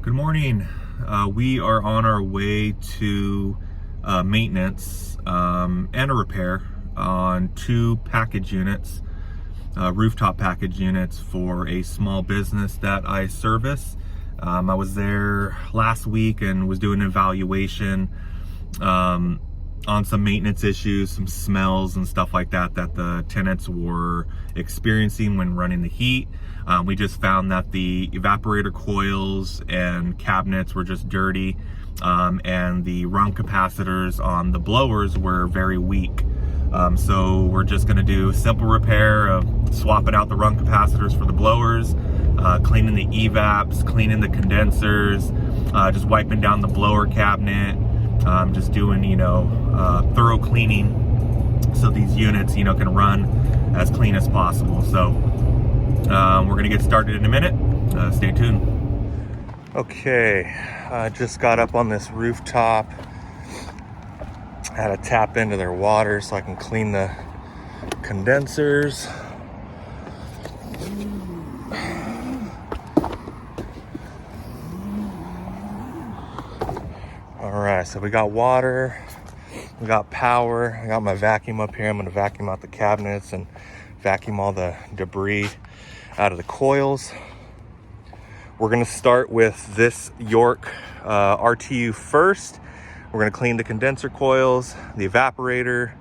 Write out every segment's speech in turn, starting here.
Good morning. We are on our way to maintenance and a repair on two package units, rooftop package units for a small business that I service. I was there last week and was doing an evaluation on some maintenance issues, some smells and stuff like that that the tenants were experiencing when running the heat. We just found that the evaporator coils and cabinets were just dirty, and the run capacitors on the blowers were very weak. So we're just gonna do a simple repair of swapping out the run capacitors for the blowers, cleaning the evaps, cleaning the condensers, just wiping down the blower cabinet, just doing, thorough cleaning so these units, can run as clean as possible. So we're gonna get started in a minute. Stay tuned. Okay, I just got up on this rooftop. Had to tap into their water so I can clean the condensers. All right, so we got water, we got power. I got my vacuum up here. I'm gonna vacuum out the cabinets and vacuum all the debris out of the coils. We're gonna start with this York RTU first. We're gonna clean the condenser coils, the evaporator,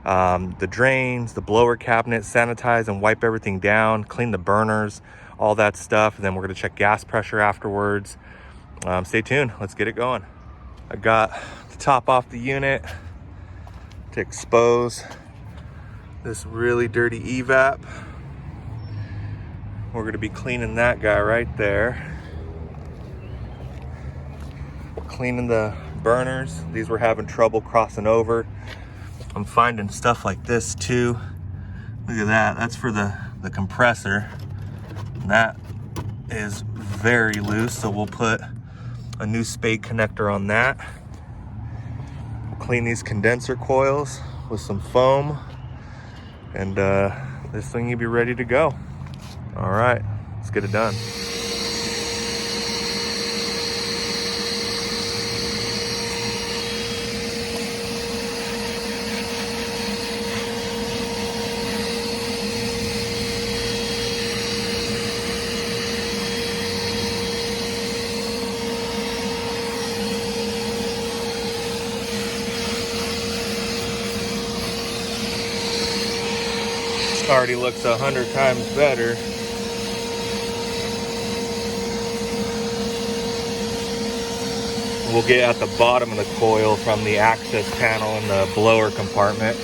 the drains, the blower cabinet, sanitize and wipe everything down, clean the burners, all that stuff. And then we're gonna check gas pressure afterwards. Stay tuned, let's get it going. I got the top off the unit to expose this really dirty evap. We're gonna be cleaning that guy right there. Cleaning the burners. These were having trouble crossing over. I'm finding stuff like this too. Look at that, that's for the compressor. That is very loose, so we'll put a new spade connector on that. We'll clean these condenser coils with some foam, and this thing will be ready to go. All right, let's get it done. Already looks 100 times better. We'll get at the bottom of the coil from the access panel in the blower compartment.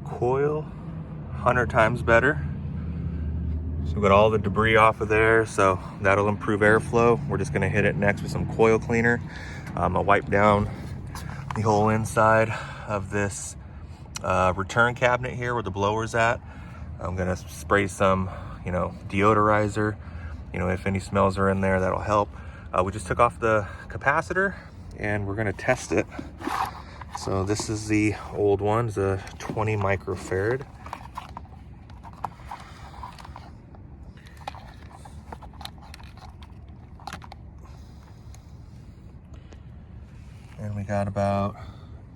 Coil, 100 times better. So we got all the debris off of there, so that'll improve airflow. We're just gonna hit it next with some coil cleaner. I'll wipe down the whole inside of this return cabinet here where the blower's at. I'm gonna spray some, deodorizer. If any smells are in there, that'll help. We just took off the capacitor and we're gonna test it. So this is the old one, it's a 20 microfarad. And we got about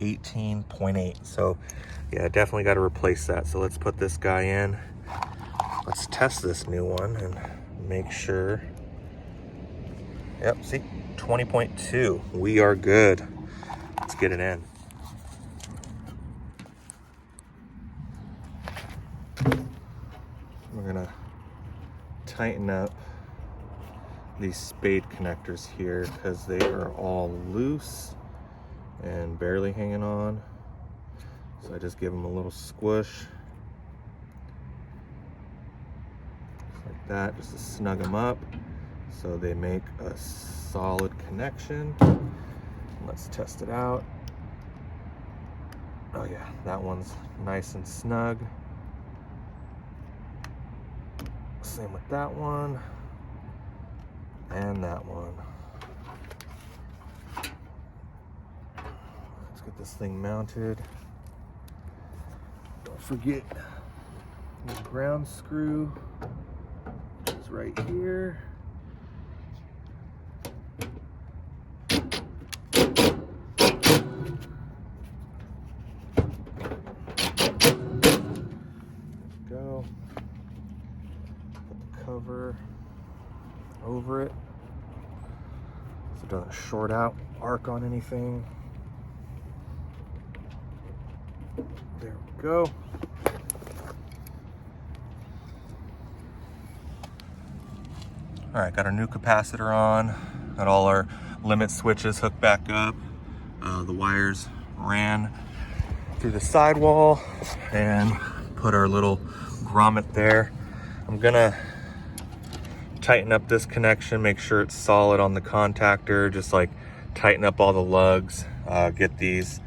18.8. So yeah, definitely got to replace that. So let's put this guy in. Let's test this new one and make sure. Yep, see, 20.2. We are good. Let's get it in. We're gonna tighten up these spade connectors here because they are all loose and barely hanging on. So I just give them a little squish. Like that, just to snug them up so they make a solid connection. Let's test it out. Oh yeah, that one's nice and snug. Same with that one and that one. Let's get this thing mounted. Don't forget the ground screw is right here. Go. Put the cover over it so it doesn't short out, arc on anything. There we go. All right, got our new capacitor on. Got all our limit switches hooked back up. The wires ran through the sidewall and put our little grommet there. I'm gonna tighten up this connection, make sure it's solid on the contactor, just like tighten up all the lugs, get these,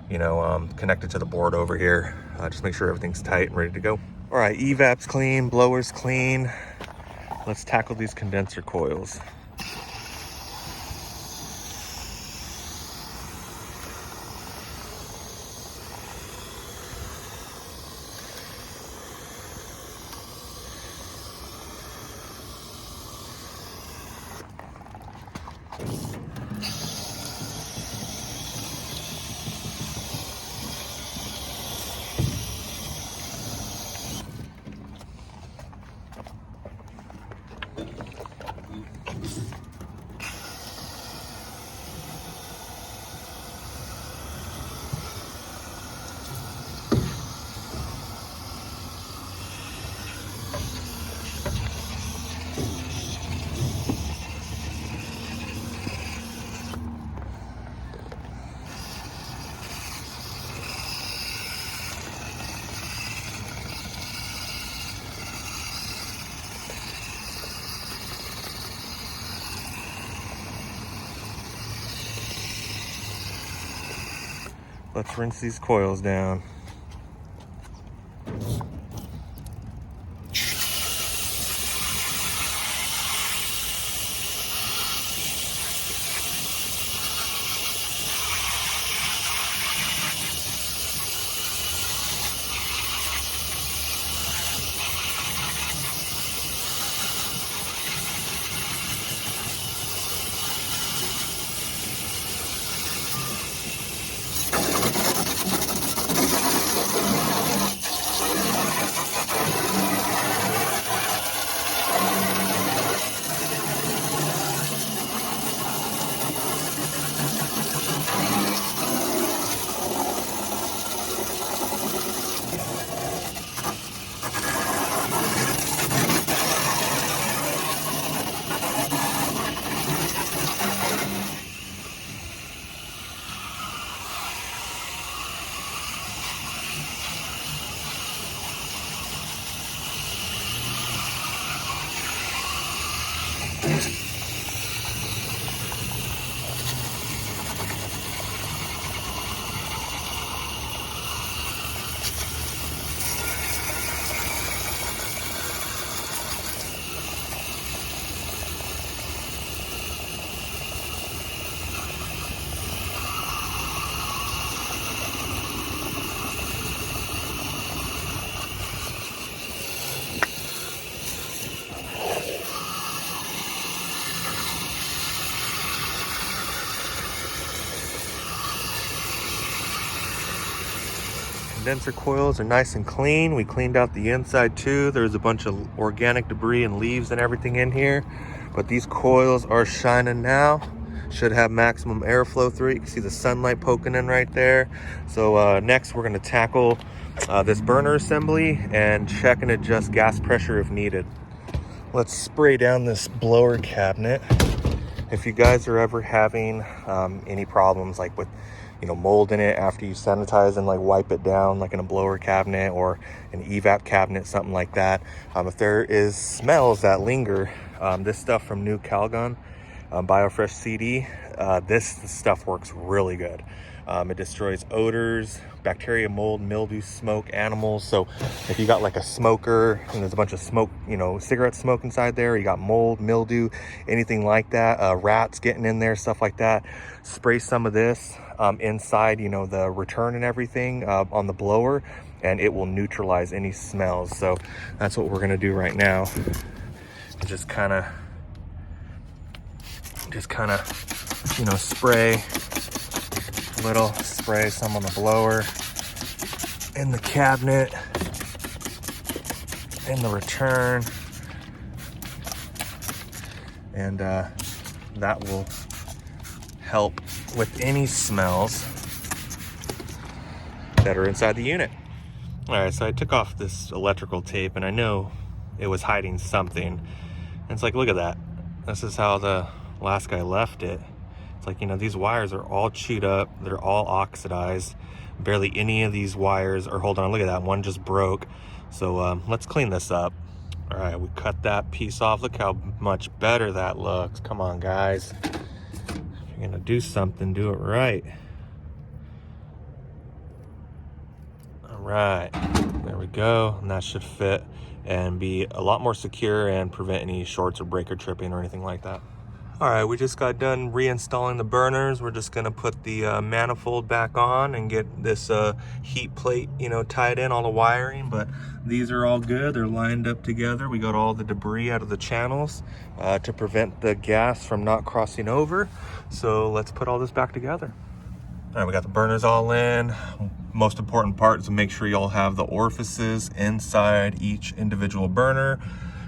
connected to the board over here. Just make sure everything's tight and ready to go. All right, evap's clean, blower's clean. Let's tackle these condenser coils. Let's rinse these coils down. Condenser coils are nice and clean. We cleaned out the inside too. There's a bunch of organic debris and leaves and everything in here, but these coils are shining now. Should have maximum airflow through it. You can see the sunlight poking in right there. So next we're going to tackle this burner assembly and check and adjust gas pressure if needed. Let's spray down this blower cabinet. If you guys are ever having any problems like with mold in it after you sanitize and like wipe it down, like in a blower cabinet or an evap cabinet, something like that. If there is smells that linger, this stuff from New Calgon, BioFresh CD, this stuff works really good. It destroys odors, bacteria, mold, mildew, smoke, animals. So if you got like a smoker and there's a bunch of smoke, cigarette smoke inside there, you got mold, mildew, anything like that, rats getting in there, stuff like that, spray some of this inside, the return and everything on the blower, and it will neutralize any smells. So that's what we're gonna do right now. Just kind of, spray some on the blower, in the cabinet, in the return, and that will help with any smells that are inside the unit. All right, so I took off this electrical tape, and I know it was hiding something. And it's like, look at that. This is how the last guy left it. It's like, these wires are all chewed up. They're all oxidized. Barely any of these wires are holding on. Look at that, one just broke. So let's clean this up. All right, we cut that piece off. Look how much better that looks. Come on, guys. If you're gonna do something, do it right. All right, there we go. And that should fit and be a lot more secure and prevent any shorts or breaker tripping or anything like that. All right, we just got done reinstalling the burners. We're just gonna put the manifold back on and get this heat plate, tied in, all the wiring. But these are all good, they're lined up together. We got all the debris out of the channels to prevent the gas from not crossing over. So let's put all this back together. All right, we got the burners all in. Most important part is to make sure you all have the orifices inside each individual burner.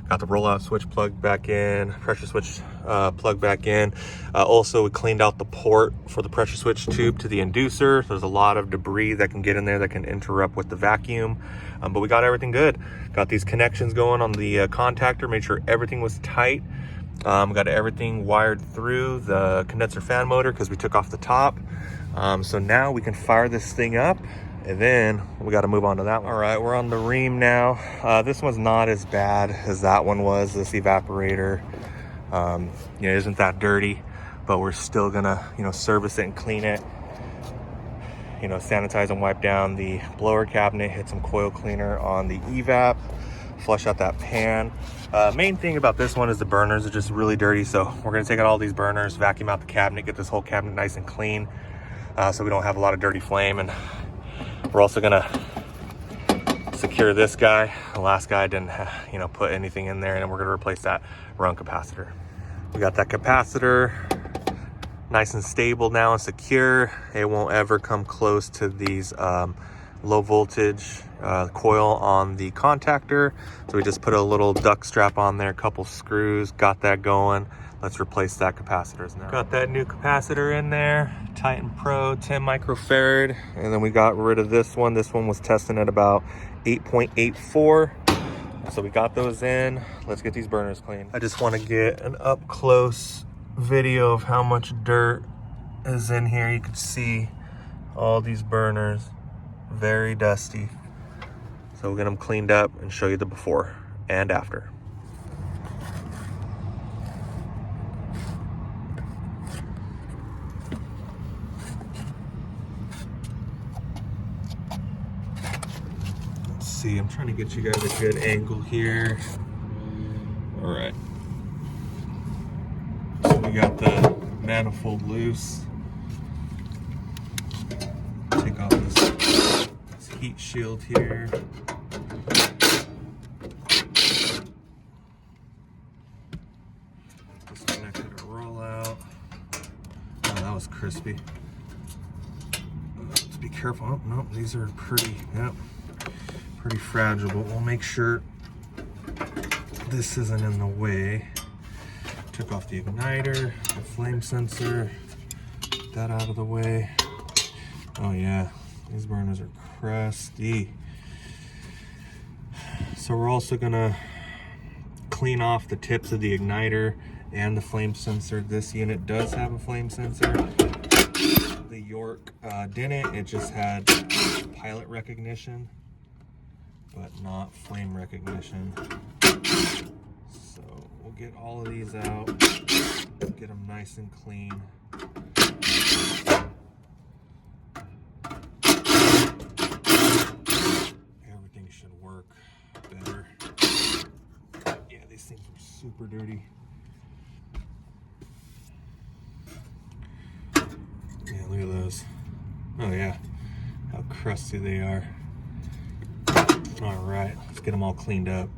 Got the rollout switch plugged back in, pressure switch plugged back in. Also, we cleaned out the port for the pressure switch tube to the inducer. There's a lot of debris that can get in there that can interrupt with the vacuum. But we got everything good. Got these connections going on the contactor, made sure everything was tight. Got everything wired through the condenser fan motor because we took off the top. So now we can fire this thing up, and then we got to move on to that one. All right, we're on the Rheem now. This one's not as bad as that one was. This evaporator, it isn't that dirty, but we're still gonna, service it and clean it. Sanitize and wipe down the blower cabinet, hit some coil cleaner on the evap, flush out that pan. Main thing about this one is the burners are just really dirty, so we're gonna take out all these burners, vacuum out the cabinet, get this whole cabinet nice and clean, so we don't have a lot of dirty flame. And we're also gonna secure this guy. The last guy didn't put anything in there, and then we're gonna replace that run capacitor. We got that capacitor nice and stable now and secure. It won't ever come close to these low voltage coil on the contactor. So we just put a little duct strap on there, a couple screws, got that going. Let's replace that capacitor now. Got that new capacitor in there, Titan Pro 10 microfarad. And then we got rid of this one. This one was testing at about 8.84. So we got those in. Let's get these burners clean. I just want to get an up close video of how much dirt is in here. You can see all these burners, very dusty. So we'll get them cleaned up and show you the before and after. Let's see, I'm trying to get you guys a good angle here. All right. So we got the manifold loose. Take off this heat shield here. Disconnected a rollout. Oh, that was crispy. Let's be careful. Oh, no, these are pretty fragile, but we'll make sure this isn't in the way. Took off the igniter, the flame sensor, get that out of the way. Oh yeah, these burners are crusty. So we're also gonna clean off the tips of the igniter and the flame sensor. This unit does have a flame sensor. The York didn't. It just had pilot recognition, but not flame recognition. So we'll get all of these out, get them nice and clean. Everything should work better. Yeah, these things are super dirty. Yeah, look at those. Oh yeah, how crusty they are. All right, let's get them all cleaned up.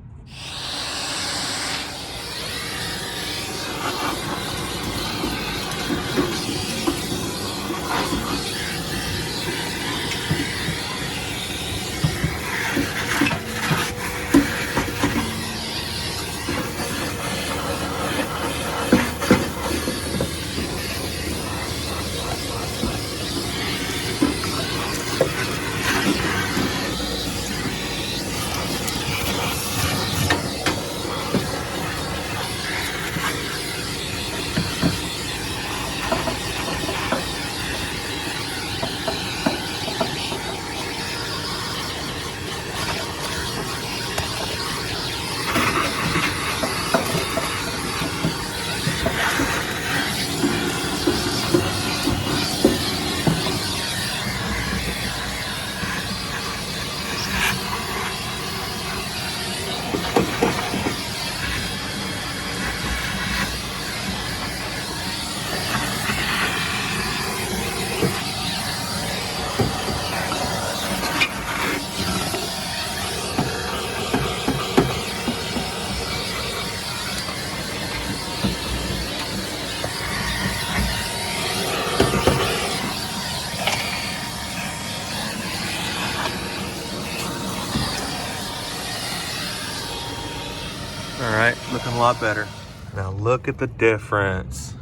All right, looking a lot better. Now look at the difference.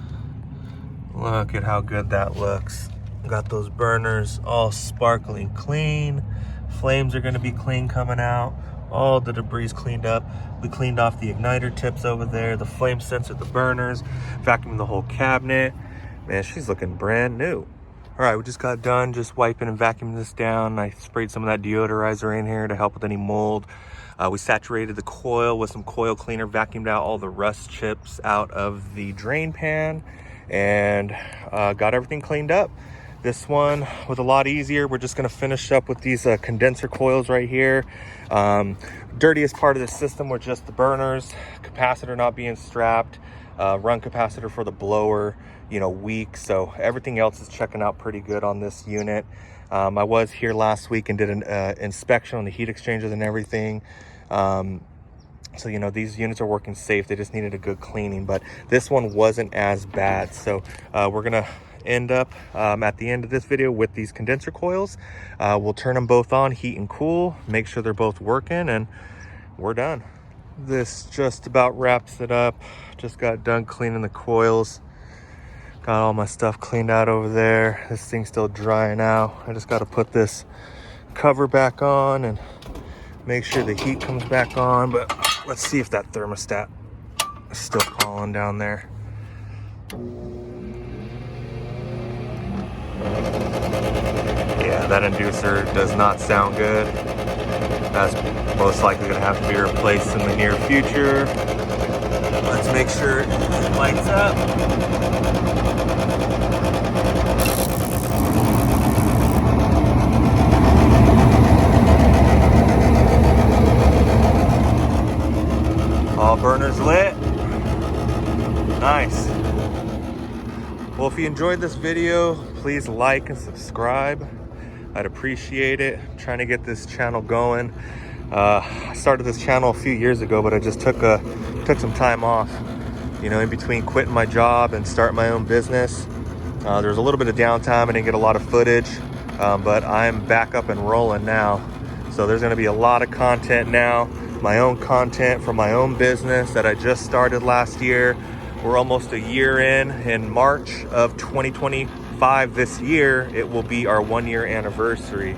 Look at how good that looks. Got those burners all sparkling clean. Flames are gonna be clean coming out. All the debris cleaned up. We cleaned off the igniter tips over there, the flame sensor, the burners, vacuumed the whole cabinet. Man, she's looking brand new. All right, we just got done just wiping and vacuuming this down. I sprayed some of that deodorizer in here to help with any mold. We saturated the coil with some coil cleaner, vacuumed out all the rust chips out of the drain pan, and got everything cleaned up. This one was a lot easier. We're just gonna finish up with these condenser coils right here. Dirtiest part of the system were just the burners, capacitor not being strapped, run capacitor for the blower, weak. So everything else is checking out pretty good on this unit. I was here last week and did an inspection on the heat exchangers and everything. So these units are working safe. They just needed a good cleaning, but this one wasn't as bad. So we're gonna end up at the end of this video with these condenser coils. We'll turn them both on, heat and cool, make sure they're both working, and we're done. This just about wraps it up. Just got done cleaning the coils. Got all my stuff cleaned out over there. This thing's still drying out. I just got to put this cover back on and make sure the heat comes back on. But let's see if that thermostat is still calling down there. Yeah, that inducer does not sound good. That's most likely going to have to be replaced in the near future. Let's make sure it lights up. All burners lit. Nice. Well, if you enjoyed this video, please like and subscribe. I'd appreciate it. I'm trying to get this channel going. I started this channel a few years ago, but I just took some time off, in between quitting my job and starting my own business. There was a little bit of downtime. I didn't get a lot of footage, but I'm back up and rolling now. So there's gonna be a lot of content now, my own content from my own business that I just started last year. We're almost a year in March of 2025 this year. It will be our 1-year anniversary.